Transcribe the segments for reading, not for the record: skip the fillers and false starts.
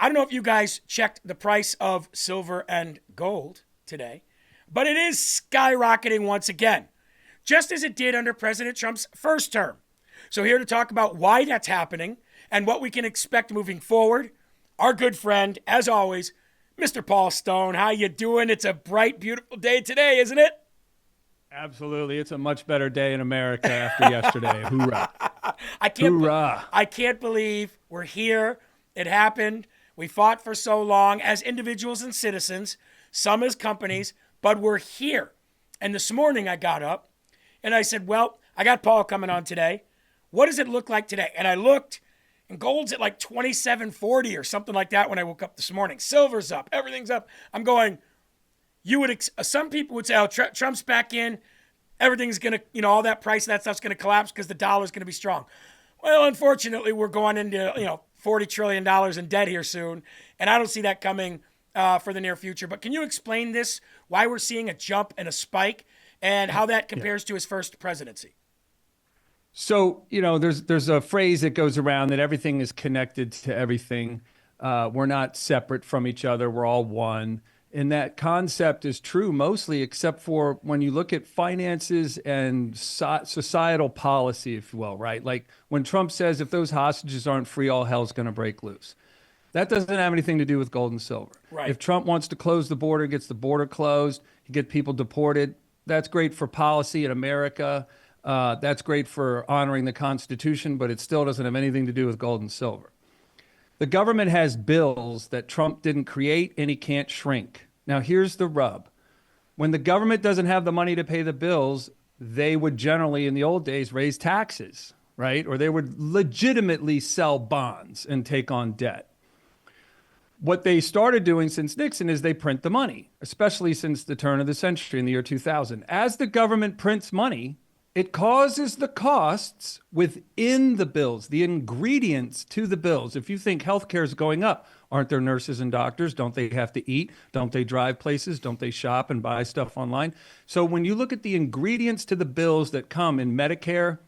I don't know if you guys checked the price of silver and gold today, but it is skyrocketing once again, just as it did under President Trump's first term. So here to talk about why that's happening and what we can expect moving forward, our good friend, as always, Mr. Paul Stone. How you doing? It's a bright, beautiful day today, isn't it? Absolutely. It's a much better day in America after yesterday. Hoorah. I can't Hoorah. I can't believe we're here. It happened. We fought for so long as individuals and citizens, some as companies, but we're here. And this morning I got up and I said, well, I got Paul coming on today. What does it look like today? And I looked, and gold's at like 27.40 or something like that when I woke up this morning. Silver's up. Everything's up. I'm going, some people would say, oh, Trump's back in. Everything's going to, all that price, that stuff's going to collapse because the dollar's going to be strong. Well, unfortunately, we're going into, $40 trillion in debt here soon. And I don't see that coming for the near future. But can you explain this, why we're seeing a jump and a spike, and how that compares to his first presidency? So, there's a phrase that goes around that everything is connected to everything. We're not separate from each other. We're all one. And that concept is true mostly, except for when you look at finances and societal policy, if you will, right? Like when Trump says, if those hostages aren't free, all hell's going to break loose. That doesn't have anything to do with gold and silver. Right. If Trump wants to close the border, gets the border closed, get people deported, that's great for policy in America. That's great for honoring the Constitution, but it still doesn't have anything to do with gold and silver. The government has bills that Trump didn't create and he can't shrink. Now, here's the rub. When the government doesn't have the money to pay the bills, they would generally, in the old days, raise taxes, right? Or they would legitimately sell bonds and take on debt. What they started doing since Nixon is they print the money, especially since the turn of the century in the year 2000. As the government prints money, it causes the costs within the bills, the ingredients to the bills. If you think healthcare is going up, aren't there nurses and doctors? Don't they have to eat? Don't they drive places? Don't they shop and buy stuff online? So when you look at the ingredients to the bills that come in Medicare,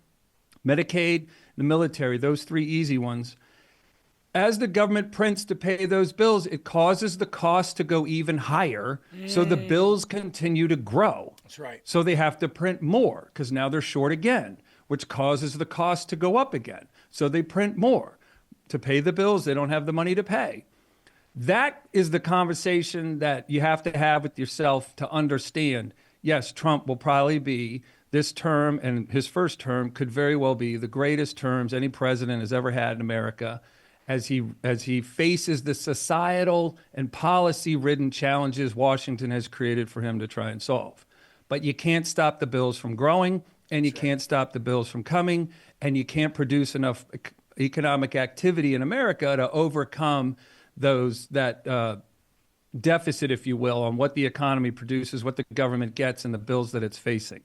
Medicaid, the military, those three easy ones, as the government prints to pay those bills, it causes the cost to go even higher. So the bills continue to grow. That's right. So they have to print more because now they're short again, which causes the cost to go up again. So they print more to pay the bills they don't have the money to pay. That is the conversation that you have to have with yourself to understand. Yes, Trump will probably be this term, and his first term could very well be the greatest terms any president has ever had in America, as he faces the societal and policy-ridden challenges Washington has created for him to try and solve. But you can't stop the bills from growing, and you can't stop the bills from coming, and you can't produce enough economic activity in America to overcome that deficit, if you will, on what the economy produces, what the government gets, and the bills that it's facing.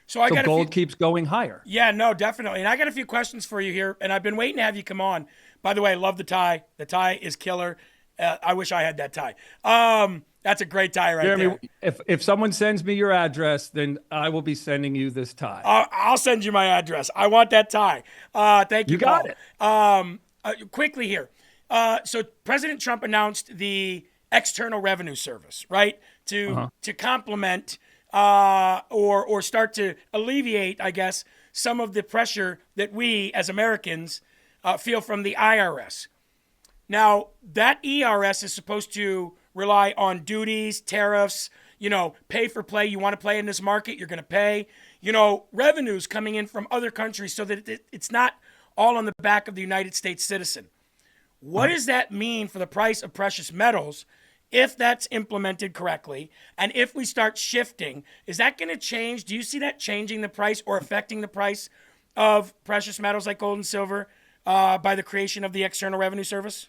So gold keeps going higher. Yeah, no, definitely. And I got a few questions for you here, and I've been waiting to have you come on. By the way, I love the tie. The tie is killer. I wish I had that tie. That's a great tie right Jeremy, there. if someone sends me your address, then I will be sending you this tie. I'll send you my address. I want that tie. Thank you, You got Paul. Quickly here. So President Trump announced the External Revenue Service, right, to complement or start to alleviate, I guess, some of the pressure that we as Americans feel from the IRS. Now, that ERS is supposed to rely on duties, tariffs, pay for play. You want to play in this market, you're going to pay, revenues coming in from other countries so that it's not all on the back of the United States citizen. What does that mean for the price of precious metals if that's implemented correctly? And if we start shifting, is that going to change? Do you see that changing the price or affecting the price of precious metals like gold and silver by the creation of the External Revenue Service?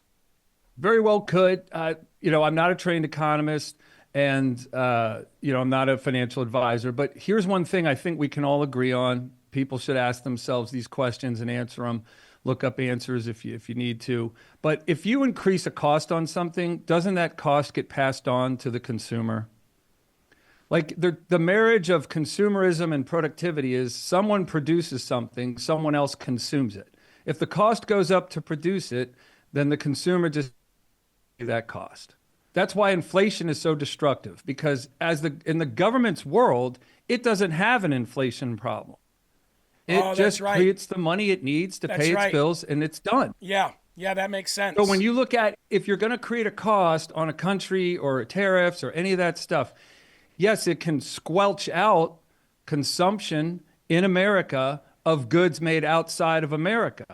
Very well could. I'm not a trained economist and, I'm not a financial advisor. But here's one thing I think we can all agree on. People should ask themselves these questions and answer them. Look up answers if you need to. But if you increase a cost on something, doesn't that cost get passed on to the consumer? Like the marriage of consumerism and productivity is someone produces something, someone else consumes it. If the cost goes up to produce it, then the consumer just that cost. That's why inflation is so destructive, because in the government's world, it doesn't have an inflation problem. It just creates the money it needs to pay its bills, and it's done. Yeah, that makes sense. So when you look at, if you're going to create a cost on a country or tariffs or any of that stuff, yes, it can squelch out consumption in America of goods made outside of America.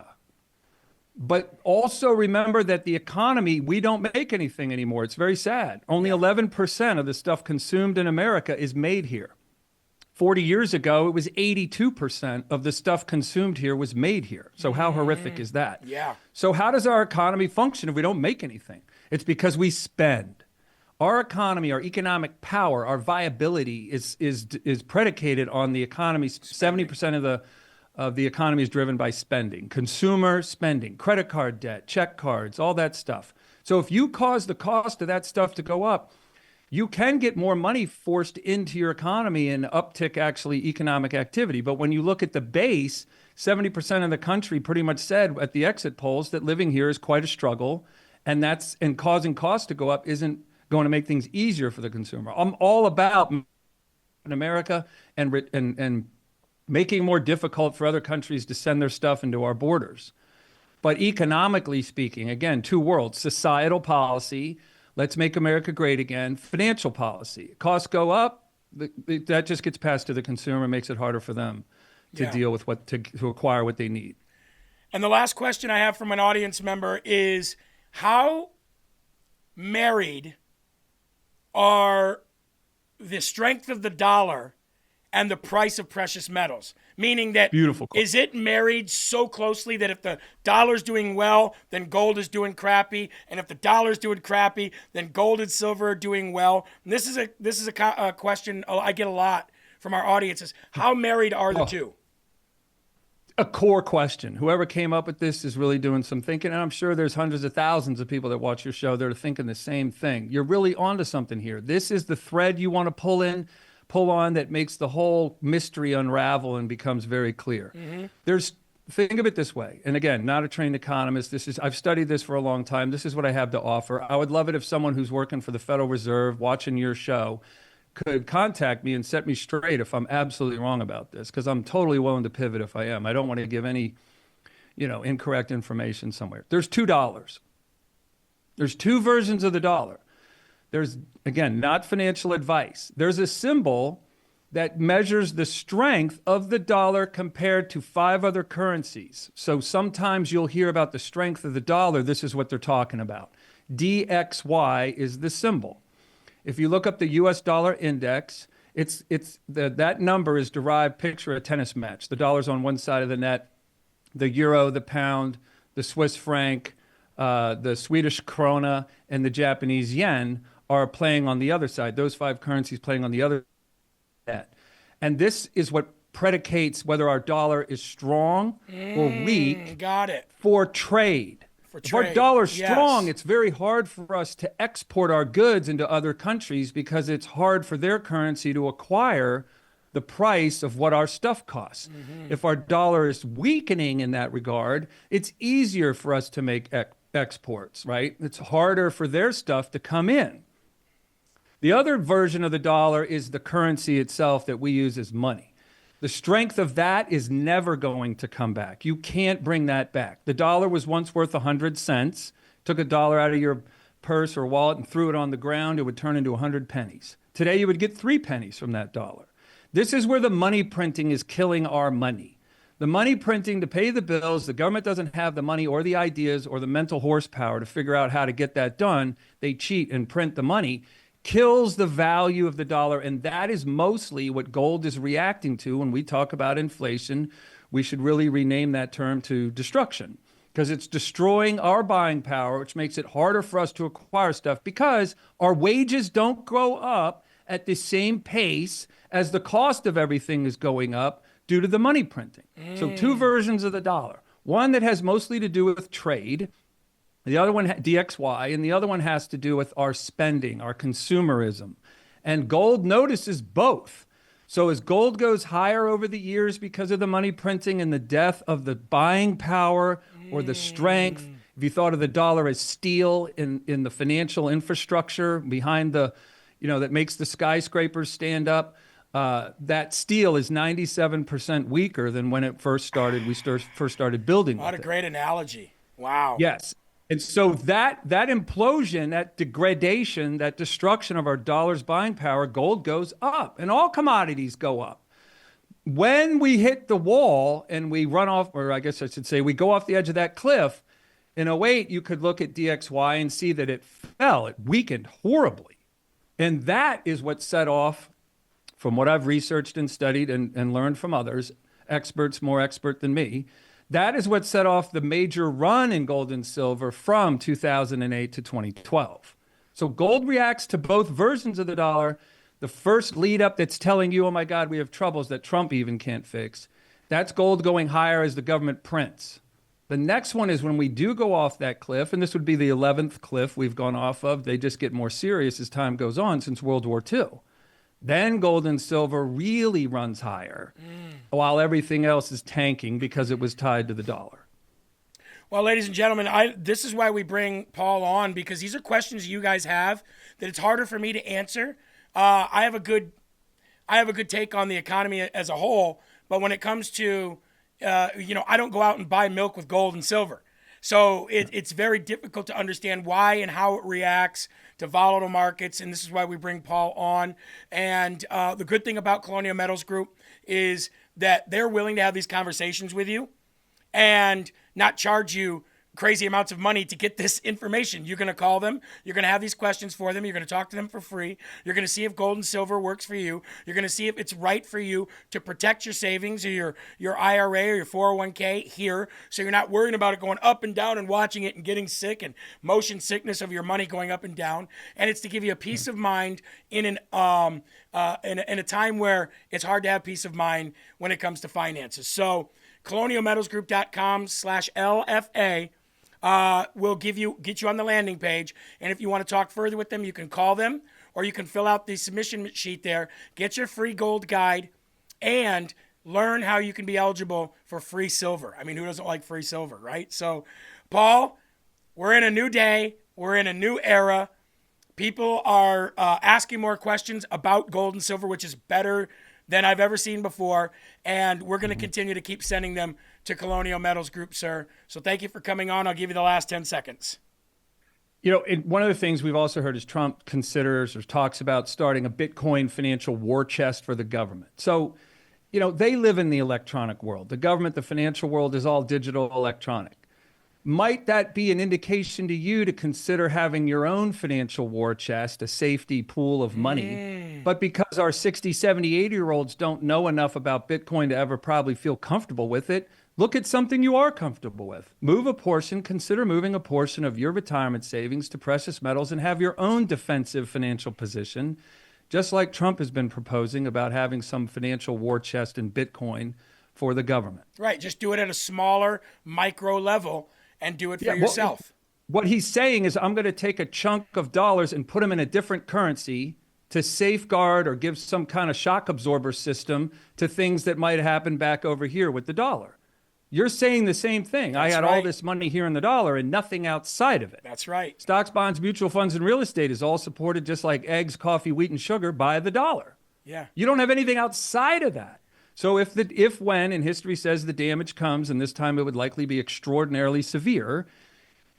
But also remember that the economy, we don't make anything anymore. It's very sad. Only 11% of the stuff consumed in America is made here. 40 years ago, it was 82% of the stuff consumed here was made here. So how horrific is that? Yeah. So how does our economy function if we don't make anything? It's because we spend. Our economy, our economic power, our viability is predicated on the economy. 70% of the economy is driven by spending, consumer spending, credit card debt, check cards, all that stuff. So if you cause the cost of that stuff to go up, you can get more money forced into your economy and uptick actually economic activity. But when you look at the base, 70% of the country pretty much said at the exit polls that living here is quite a struggle, and causing costs to go up isn't going to make things easier for the consumer. I'm all about in America and making it more difficult for other countries to send their stuff into our borders. But economically speaking, again, two worlds: societal policy, let's make America great again; financial policy, costs go up, that just gets passed to the consumer, makes it harder for them to deal with to acquire what they need. And the last question I have from an audience member is, how married are the strength of the dollar and the price of precious metals? Meaning that, beautiful question. Is it married so closely that if the dollar's doing well, then gold is doing crappy, and if the dollar's doing crappy, then gold and silver are doing well? And this is a question I get a lot from our audiences. How married are the two? A core question. Whoever came up with this is really doing some thinking, and I'm sure there's hundreds of thousands of people that watch your show that are thinking the same thing. You're really onto something here. This is the thread you want to pull on that makes the whole mystery unravel and becomes very clear. Mm-hmm. Think of it this way, and again, not a trained economist. I've studied this for a long time. This is what I have to offer. I would love it if someone who's working for the Federal Reserve, watching your show, could contact me and set me straight if I'm absolutely wrong about this, because I'm totally willing to pivot if I am. I don't want to give any, incorrect information somewhere. There's $2. There's two versions of the dollar. There's, again, not financial advice. There's a symbol that measures the strength of the dollar compared to 5 other currencies. So sometimes you'll hear about the strength of the dollar. This is what they're talking about. DXY is the symbol. If you look up the U.S. dollar index, that number is derived. Picture a tennis match. The dollar's on one side of the net. The euro, the pound, the Swiss franc, the Swedish krona, and the Japanese yen are playing on the other side. Those 5 currencies playing on the other side. And this is what predicates whether our dollar is strong or weak. Got it. For trade. If our dollar's strong, it's very hard for us to export our goods into other countries because it's hard for their currency to acquire the price of what our stuff costs. Mm-hmm. If our dollar is weakening in that regard, it's easier for us to make exports, right? It's harder for their stuff to come in. The other version of the dollar is the currency itself that we use as money. The strength of that is never going to come back. You can't bring that back. The dollar was once worth 100 cents. Took a dollar out of your purse or wallet and threw it on the ground, it would turn into 100 pennies. Today, you would get 3 pennies from that dollar. This is where the money printing is killing our money. The money printing to pay the bills, the government doesn't have the money or the ideas or the mental horsepower to figure out how to get that done. They cheat and print the money. Kills the value of the dollar, and that is mostly what gold is reacting to when we talk about inflation. We should really rename that term to destruction, because it's destroying our buying power, which makes it harder for us to acquire stuff because our wages don't grow up at the same pace as the cost of everything is going up due to the money printing. So 2 versions of the dollar. One that has mostly to do with trade, the other one, DXY, and the other one has to do with our spending, our consumerism. And gold notices both. So as gold goes higher over the years because of the money printing and the death of the buying power or the strength, If you thought of the dollar as steel in the financial infrastructure behind the, that makes the skyscrapers stand up, that steel is 97% weaker than when it first started. First started building. What a great analogy. Wow. Yes. And so that implosion, that degradation, that destruction of our dollar's buying power, gold goes up and all commodities go up. When we hit the wall and we run off, or I guess I should say, we go off the edge of that cliff, in '08, you could look at DXY and see that it fell, it weakened horribly. And that is what set off, from what I've researched and studied and learned from others, experts more expert than me, that is what set off the major run in gold and silver from 2008 to 2012. So gold reacts to both versions of the dollar. The first lead up that's telling you, oh my God, we have troubles that Trump even can't fix. That's gold going higher as the government prints. The next one is when we do go off that cliff, and this would be the 11th cliff we've gone off of. They just get more serious as time goes on since World War II. Then gold and silver really runs higher while everything else is tanking because it was tied to the dollar. Well, ladies and gentlemen, this is why we bring Paul on, because these are questions you guys have that it's harder for me to answer. I have a good take on the economy as a whole, but when it comes to, I don't go out and buy milk with gold and silver. So it's very difficult to understand why and how it reacts to volatile markets, and this is why we bring Paul on. And the good thing about Colonial Metals Group is that they're willing to have these conversations with you and not charge you crazy amounts of money to get this information. You're going to call them. You're going to have these questions for them. You're going to talk to them for free. You're going to see if gold and silver works for you. You're going to see if it's right for you to protect your savings or your IRA or your 401k here, so you're not worrying about it going up and down and watching it and getting sick and motion sickness of your money going up and down. And it's to give you a peace of mind in a time where it's hard to have peace of mind when it comes to finances. So colonialmetalsgroup.com/LFA will get you on the landing page. And if you want to talk further with them, you can call them or you can fill out the submission sheet there, get your free gold guide, and learn how you can be eligible for free silver. I mean, who doesn't like free silver, right? So, Paul, we're in a new day. We're in a new era. People are asking more questions about gold and silver, which is better than I've ever seen before. And we're going to continue to keep sending them to Colonial Metals Group, sir. So thank you for coming on. I'll give you the last 10 seconds. One of the things we've also heard is Trump considers or talks about starting a Bitcoin financial war chest for the government. So, they live in the electronic world. The government, the financial world is all digital, electronic. Might that be an indication to you to consider having your own financial war chest, a safety pool of money? But because our 60, 70, 80-year-olds don't know enough about Bitcoin to ever probably feel comfortable with it, look at something you are comfortable with. Consider moving a portion of your retirement savings to precious metals and have your own defensive financial position, just like Trump has been proposing about having some financial war chest in Bitcoin for the government. Right. Just do it at a smaller micro level and do it for yourself. What he's saying is, I'm going to take a chunk of dollars and put them in a different currency to safeguard or give some kind of shock absorber system to things that might happen back over here with the dollar. You're saying the same thing. I had all this money here in the dollar and nothing outside of it. That's right. Stocks, bonds, mutual funds, and real estate is all supported, just like eggs, coffee, wheat, and sugar, by the dollar. Yeah. You don't have anything outside of that. So when, and history says the damage comes, and this time it would likely be extraordinarily severe,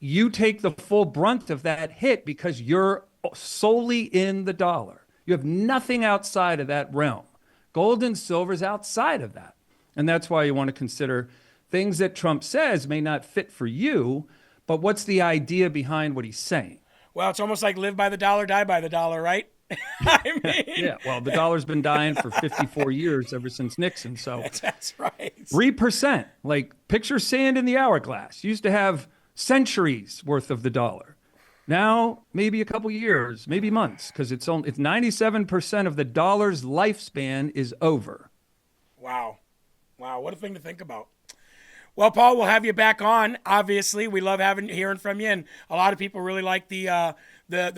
you take the full brunt of that hit because you're solely in the dollar. You have nothing outside of that realm. Gold and silver is outside of that. And that's why you want to consider things that Trump says may not fit for you, but what's the idea behind what he's saying? Well, it's almost like live by the dollar, die by the dollar, right? I mean, yeah, well, the dollar's been dying for 54 years ever since Nixon. So that's right. 3%, like picture sand in the hourglass. Used to have centuries worth of the dollar. Now, maybe a couple years, maybe months, because it's 97% of the dollar's lifespan is over. Wow. What a thing to think about. Well, Paul, we'll have you back on. Obviously, we love hearing from you, and a lot of people really like the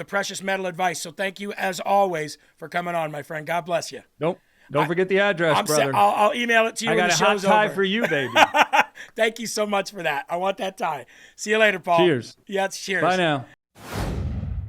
precious metal advice. So thank you, as always, for coming on, my friend. God bless you. Don't forget the address, brother. I'll email it to you. I got a hot tie for you, baby. Thank you so much for that. I want that tie. See you later, Paul. Cheers. Yeah, it's cheers. Bye now.